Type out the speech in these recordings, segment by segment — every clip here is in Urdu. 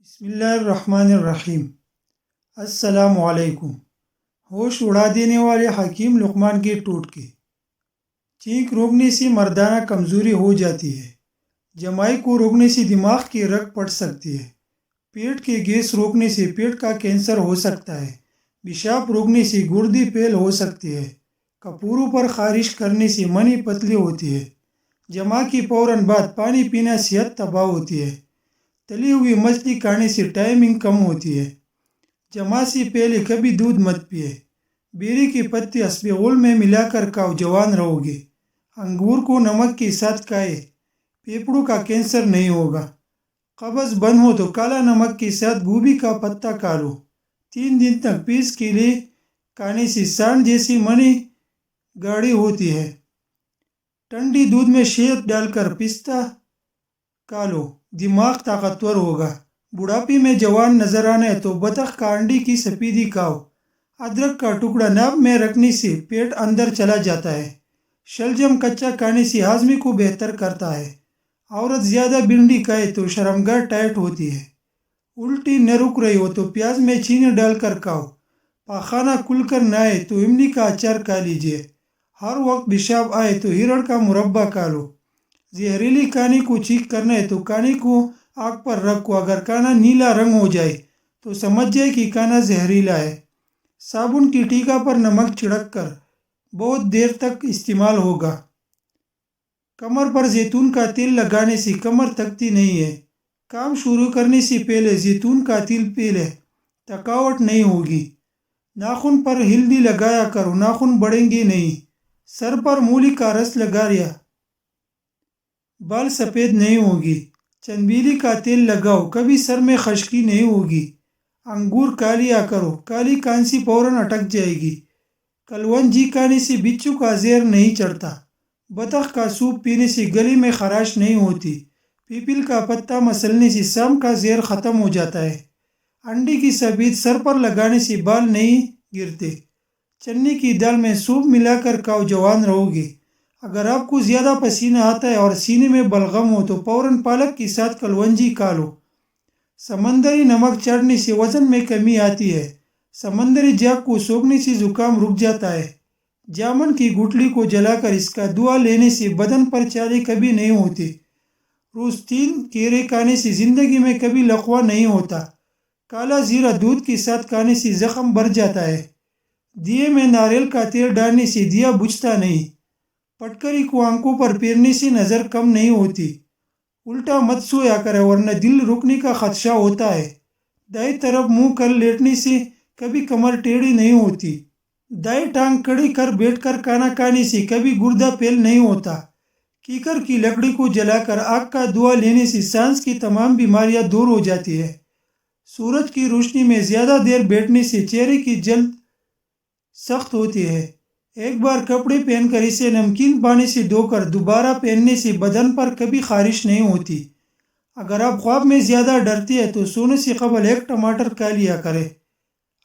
بسم اللہ الرحمن الرحیم۔ السلام علیکم۔ ہوش اڑا دینے والے حکیم لقمان کے ٹوٹکے۔ چینک روکنے سے مردانہ کمزوری ہو جاتی ہے۔ جمائی کو روکنے سے دماغ کی رگ پڑ سکتی ہے۔ پیٹ کے گیس روکنے سے پیٹ کا کینسر ہو سکتا ہے۔ پیشاب روکنے سے گردے فیل ہو سکتی ہے۔ کپوروں پر خارش کرنے سے منی پتلی ہوتی ہے۔ جمع کے فوراً بعد پانی پینا صحت تباہ ہوتی ہے۔ تلی ہوئی مچھلی کھانے سے ٹائمنگ کم ہوتی ہے۔ جمع سے پہلے کبھی دودھ مت پیے۔ بیری کے پتے اسپغول میں ملا کر کھاؤ، جوان رہو گے۔ انگور کو نمک کے ساتھ کھائے، پھیپھڑوں کا کینسر نہیں ہوگا۔ قبض بند ہو تو کالا نمک کے ساتھ گوبھی کا پتا کھا لو۔ 3 دن تک پیس کے لیے کھانے سے سانڈ جیسی منی گاڑھی ہوتی ہے۔ ٹھنڈی دودھ میں شہد ڈال کر پستہ کھا لو، دماغ طاقتور ہوگا۔ بڑھاپے میں جوان نظر آنا ہے تو بطخ کا انڈے کی سفیدی کھاؤ۔ ادرک کا ٹکڑا ناک میں رکھنے سے پیٹ اندر چلا جاتا ہے۔ شلجم کچا کھانے سے ہاضمے کو بہتر کرتا ہے۔ عورت زیادہ بھنڈی کھائے تو شرمگاہ ٹائٹ ہوتی ہے۔ الٹی نہ رک رہی ہو تو پیاز میں چینی ڈال کر کھاؤ۔ پاخانہ کھل کر نہ آئے تو املی کا اچار کھا لیجیے۔ ہر وقت پیشاب آئے تو ہیرڑ کا مربع کھا لو۔ زہریلی کھانے کو چیک کرنا ہے تو کھانے کو آگ پر رکھو، اگر کھانا نیلا رنگ ہو جائے تو سمجھ جائے کہ کھانا زہریلا ہے۔ صابن کی ٹیکا پر نمک چھڑک کر بہت دیر تک استعمال ہوگا۔ کمر پر زیتون کا تیل لگانے سے کمر تھکتی نہیں ہے۔ کام شروع کرنے سے پہلے زیتون کا تیل پی لے، تھکاوٹ نہیں ہوگی۔ ناخن پر ہلدی لگایا کرو، ناخن بڑھیں گے نہیں۔ سر پر مولی کا رس لگا لیا، بال سفید نہیں ہوگی۔ چنبیلی کا تیل لگاؤ، کبھی سر میں خشکی نہیں ہوگی۔ انگور کھا لیا کرو، کالی کانسی فوراً اٹک جائے گی۔ کلونجی کھانے سے بچھو کا زہر نہیں چڑھتا۔ بطخ کا سوپ پینے سے گلے میں خراش نہیں ہوتی۔ پیپل کا پتا مسلنے سے سام کا زہر ختم ہو جاتا ہے۔ انڈے کی سفید سر پر لگانے سے بال نہیں گرتے۔ چنے کی دال میں سوپ ملا کر کھاؤ، جوان رہو گے۔ اگر آپ کو زیادہ پسینہ آتا ہے اور سینے میں بلغم ہو تو فوراً پالک کے ساتھ کلونجی کھا لو۔ سمندری نمک چڑھنے سے وزن میں کمی آتی ہے۔ سمندری جاگ کو سونگھنے سے زکام رک جاتا ہے۔ جامن کی گٹلی کو جلا کر اس کا دوا لینے سے بدن پر چالے کبھی نہیں ہوتے۔ روز 3 کیرے کھانے سے زندگی میں کبھی لقوہ نہیں ہوتا۔ کالا زیرہ دودھ کے ساتھ کھانے سے زخم بھر جاتا ہے۔ دیے میں ناریل کا تیل ڈالنے سے دیا بجھتا نہیں۔ پٹکری کو آنکھوں پر پھیرنے سے نظر کم نہیں ہوتی۔ الٹا مت سویا کرے ورنہ دل رکنے کا خدشہ ہوتا ہے۔ دائیں طرف منہ کر لیٹنے سے کبھی کمر ٹیڑھی نہیں ہوتی۔ دائیں ٹانگ کھڑی کر بیٹھ کر کھانا کھانے سے کبھی گردہ فیل نہیں ہوتا۔ کیکر کی لکڑی کو جلا کر آگ کا دھواں لینے سے سانس کی تمام بیماریاں دور ہو جاتی ہے۔ سورج کی روشنی میں زیادہ دیر بیٹھنے سے چہرے کی جلد سخت ہوتی ہے۔ ایک بار کپڑے پہن کر اسے نمکین پانی سے دھو کر دوبارہ پہننے سے بدن پر کبھی خارش نہیں ہوتی۔ اگر آپ خواب میں زیادہ ڈرتے ہیں تو سونے سے قبل 1 ٹماٹر کھا لیا کریں۔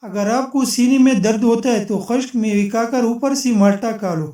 اگر آپ کو سینے میں درد ہوتا ہے تو خشک میوے کھا کر اوپر سے مالٹا کھا لو۔